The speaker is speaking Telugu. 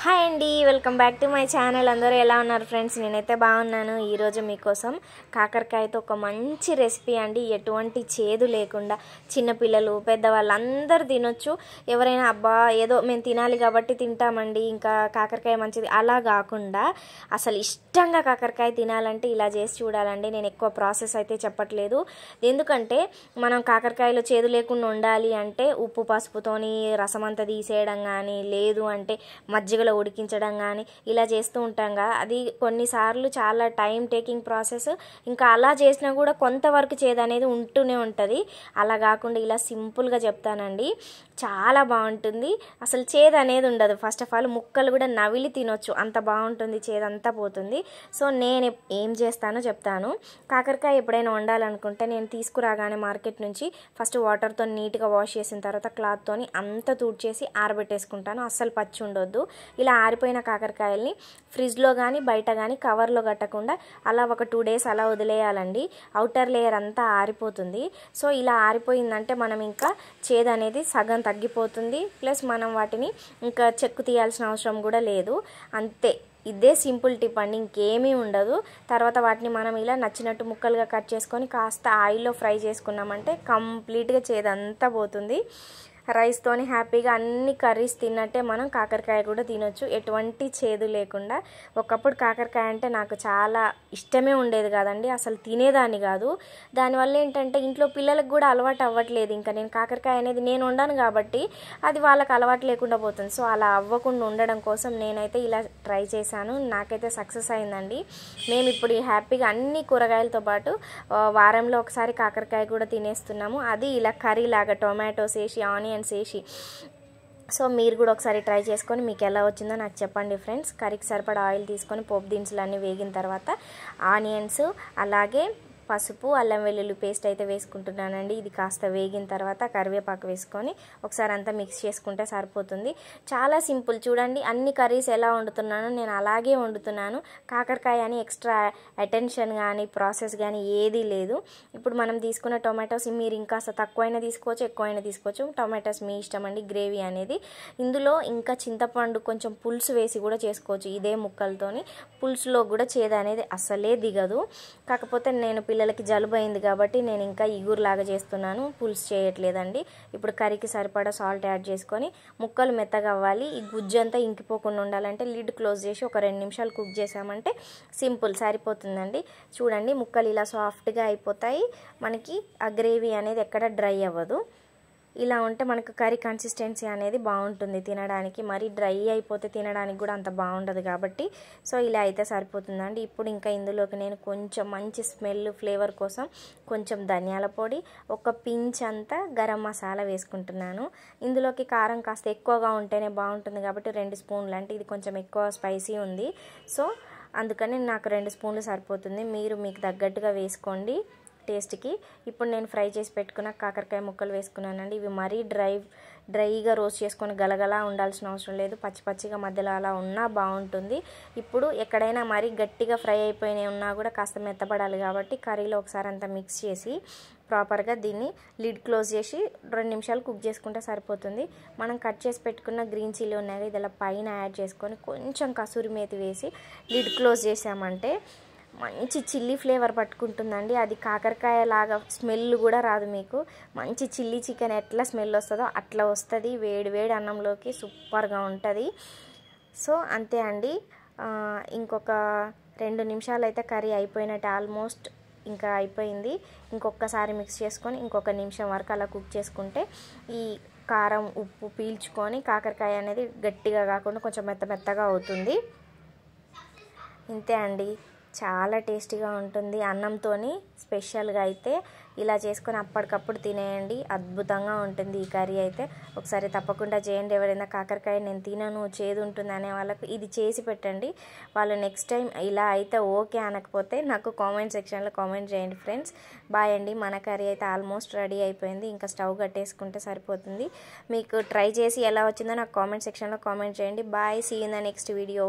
హాయ్ అండి, welcome back to my channel. అందరూ ఎలా ఉన్నారు ఫ్రెండ్స్? నేనైతే బాగున్నాను. ఈరోజు మీకోసం కాకరకాయతో ఒక మంచి రెసిపీ అండి. ఎటువంటి చేదు లేకుండా చిన్నపిల్లలు పెద్దవాళ్ళు అందరూ తినొచ్చు. ఎవరైనా అబ్బా ఏదో మేము తినాలి కాబట్టి తింటామండి, ఇంకా కాకరకాయ మంచిది అలా కాకుండా అసలు ఇష్టంగా కాకరకాయ తినాలంటే ఇలా చేసి చూడాలండి. నేను ఎక్కువ ప్రాసెస్ అయితే చెప్పట్లేదు, ఎందుకంటే మనం కాకరకాయలో చేదు లేకుండా ఉండాలి అంటే ఉప్పు పసుపుతోని రసం అంతా తీసేయడం కానీ, లేదు అంటే మజ్జిగలో ఉడికించడం కానీ ఇలా చేస్తూ ఉంటాంగా. అది కొన్నిసార్లు చాలా టైం టేకింగ్ ప్రాసెస్. ఇంకా అలా చేసినా కూడా కొంతవరకు చేదు అనేది ఉంటూనే ఉంటుంది. అలా కాకుండా ఇలా సింపుల్గా చెప్తానండి, చాలా బాగుంటుంది. అసలు చేదు అనేది ఉండదు. ఫస్ట్ ఆఫ్ ఆల్ ముక్కలు కూడా నవిలి తినొచ్చు, అంత బాగుంటుంది. చేదు అంతా పోతుంది. సో నేను ఏం చేస్తానో చెప్తాను. కాకరకాయ ఎప్పుడైనా వండాలనుకుంటే నేను తీసుకురాగానే మార్కెట్ నుంచి ఫస్ట్ వాటర్తో నీట్గా వాష్ చేసిన తర్వాత క్లాత్తోని అంతా తుడిచేసి ఆరబెట్టేసుకుంటాను. అస్సలు పచ్చి ఉండొద్దు. ఇలా ఆరిపోయిన కాకరకాయల్ని ఫ్రిడ్జ్లో కానీ బయట కానీ కవర్లో కట్టకుండా అలా ఒక 2 days అలా వదిలేయాలండి. అవుటర్ లేయర్ అంతా ఆరిపోతుంది. సో ఇలా ఆరిపోయిందంటే మనం ఇంకా చేదు అనేది సగం తగ్గిపోతుంది. ప్లస్ మనం వాటిని ఇంకా చెక్కు తీయాల్సిన అవసరం కూడా లేదు. అంతే, ఇదే సింపుల్ టిప్ అండి, ఇంకేమీ ఉండదు. తర్వాత వాటిని మనం ఇలా నచ్చినట్టు ముక్కలుగా కట్ చేసుకొని కాస్త ఆయిల్లో ఫ్రై చేసుకున్నామంటే కంప్లీట్గా చేదంతా పోతుంది. రైస్తోని హ్యాపీగా అన్ని కర్రీస్ తిన్నట్టే మనం కాకరకాయ కూడా తినొచ్చు, ఎటువంటి చేదు లేకుండా. ఒకప్పుడు కాకరకాయ అంటే నాకు చాలా ఇష్టమే ఉండేది కాదండి, అసలు తినేదాన్ని కాదు. దానివల్ల ఏంటంటే ఇంట్లో పిల్లలకు కూడా అలవాటు అవ్వట్లేదు. ఇంకా నేను కాకరకాయ అనేది నేను వండాను కాబట్టి అది వాళ్ళకి అలవాటు లేకుండా పోతుంది. సో అలా అవ్వకుండా ఉండడం కోసం నేనైతే ఇలా ట్రై చేశాను. నాకైతే సక్సెస్ అయిందండి. మేము ఇప్పుడు హ్యాపీగా అన్ని కూరగాయలతో పాటు వారంలో ఒకసారి కాకరకాయ కూడా తినేస్తున్నాము. అది ఇలా కర్రీ లాగా టొమాటోస్ వేసి ఆనియన్స్ వేసి. సో మీరు కూడా ఒకసారి ట్రై చేసుకొని మీకు ఎలా వచ్చిందో నాకు చెప్పండి ఫ్రెండ్స్. కర్రీకి సరిపడా ఆయిల్ తీసుకొని పోపు దినుసులు అన్నీ వేగిన తర్వాత ఆనియన్స్, అలాగే పసుపు, అల్లం వెల్లుల్లి పేస్ట్ అయితే వేసుకుంటున్నానండి. ఇది కాస్త వేగిన తర్వాత కరివేపాకు వేసుకొని ఒకసారి అంతా మిక్స్ చేసుకుంటే సరిపోతుంది. చాలా సింపుల్. చూడండి అన్ని కర్రీస్ ఎలా వండుతున్నానో నేను అలాగే వండుతున్నాను. కాకరకాయ అని ఎక్స్ట్రా అటెన్షన్ కానీ ప్రాసెస్ కానీ ఏదీ లేదు. ఇప్పుడు మనం తీసుకున్న టొమాటోస్ మీరు ఇంకాస్త తక్కువైనా తీసుకోవచ్చు, ఎక్కువైనా తీసుకోవచ్చు. టొమాటోస్ మీ ఇష్టం అండి, గ్రేవీ అనేది. ఇందులో ఇంకా చింతపండు కొంచెం పులుసు వేసి కూడా చేసుకోవచ్చు. ఇదే ముక్కలతోని పులుసులో కూడా చేదు అనేది అస్సలే దిగదు. కాకపోతే నేను పిల్లలకి జలుబు అయింది కాబట్టి నేను ఇంకా ఇగురులాగా చేస్తున్నాను, పులుసు చేయట్లేదండి. ఇప్పుడు కర్రీకి సరిపడా సాల్ట్ యాడ్ చేసుకొని ముక్కలు మెత్తగా అవ్వాలి. ఈ గుజ్జు అంతా ఇంకిపోకుండా ఉండాలంటే లిడ్ క్లోజ్ చేసి ఒక 2 నిమిషాలు కుక్ చేసామంటే సింపుల్ సరిపోతుందండి. చూడండి ముక్కలు ఇలా సాఫ్ట్గా అయిపోతాయి. మనకి ఆ గ్రేవీ అనేది ఎక్కడ డ్రై అవ్వదు. ఇలా ఉంటే మనకు కర్రీ కన్సిస్టెన్సీ అనేది బాగుంటుంది తినడానికి. మరీ డ్రై అయిపోతే తినడానికి కూడా అంత బాగుండదు కాబట్టి సో ఇలా అయితే సరిపోతుందండి. ఇప్పుడు ఇంకా ఇందులోకి నేను కొంచెం మంచి స్మెల్ ఫ్లేవర్ కోసం కొంచెం ధనియాల పొడి, ఒక పించ్ అంతా గరం మసాలా వేసుకుంటున్నాను. ఇందులోకి కారం కాస్త ఎక్కువగా ఉంటేనే బాగుంటుంది కాబట్టి 2 స్పూన్లు, అంటే ఇది కొంచెం ఎక్కువ స్పైసీ ఉంది. సో అందుకని నాకు 2 స్పూన్లు సరిపోతుంది. మీరు మీకు తగ్గట్టుగా వేసుకోండి టేస్ట్కి. ఇప్పుడు నేను ఫ్రై చేసి పెట్టుకున్న కాకరకాయ ముక్కలు వేసుకున్నానండి. ఇవి మరీ డ్రైగా రోస్ట్ చేసుకొని గలగలా ఉండాల్సిన అవసరం లేదు. పచ్చి పచ్చిగా మధ్యలో అలా ఉన్నా బాగుంటుంది. ఇప్పుడు ఎక్కడైనా మరీ గట్టిగా ఫ్రై అయిపోయినాయి ఉన్నా కూడా కాస్త మెత్తపడాలి కాబట్టి కర్రీలో ఒకసారి అంతా మిక్స్ చేసి ప్రాపర్గా దీన్ని లిడ్ క్లోజ్ చేసి 2 నిమిషాలు కుక్ చేసుకుంటే సరిపోతుంది. మనం కట్ చేసి పెట్టుకున్న గ్రీన్ చిల్లీ ఉన్నాయి, ఇది ఇలా పైన యాడ్ చేసుకొని కొంచెం కసూరి మేతి వేసి లిడ్ క్లోజ్ చేసామంటే మంచి చిల్లీ ఫ్లేవర్ పట్టుకుంటుందండి. అది కాకరకాయ లాగా స్మెల్ కూడా రాదు. మీకు మంచి చిల్లీ చికెన్ ఎట్లా స్మెల్ వస్తుందో అట్లా వస్తుంది. వేడి వేడి అన్నంలోకి సూపర్గా ఉంటుంది. సో అంతే అండి. ఇంకొక 2 నిమిషాలు అయితే కర్రీ అయిపోయినట్టు, ఆల్మోస్ట్ ఇంకా అయిపోయింది. ఇంకొకసారి మిక్స్ చేసుకొని ఇంకొక నిమిషం వరకు అలా కుక్ చేసుకుంటే ఈ కారం ఉప్పు పీల్చుకొని కాకరకాయ అనేది గట్టిగా కాకుండా కొంచెం మెత్తగా అవుతుంది. ఇంతే అండి, చాలా టేస్టీగా ఉంటుంది. అన్నంతోని స్పెషల్గా అయితే ఇలా చేసుకొని అప్పటికప్పుడు తినేయండి, అద్భుతంగా ఉంటుంది ఈ కర్రీ అయితే. ఒకసారి తప్పకుండా చేయండి. ఎవరైనా కాకరకాయ నేను తినను చేదు ఉంటుంది అనే వాళ్ళకు ఇది చేసి పెట్టండి. వాళ్ళు నెక్స్ట్ టైం ఇలా అయితే ఓకే అనకపోతే నాకు కామెంట్ సెక్షన్లో కామెంట్ చేయండి ఫ్రెండ్స్. బాయ్ అండి, మన కర్రీ అయితే ఆల్మోస్ట్ రెడీ అయిపోయింది. ఇంకా స్టవ్ కట్టేసుకుంటే సరిపోతుంది. మీకు ట్రై చేసి ఎలా వచ్చిందో నాకు కామెంట్ సెక్షన్లో కామెంట్ చేయండి. Bye, see in the next video.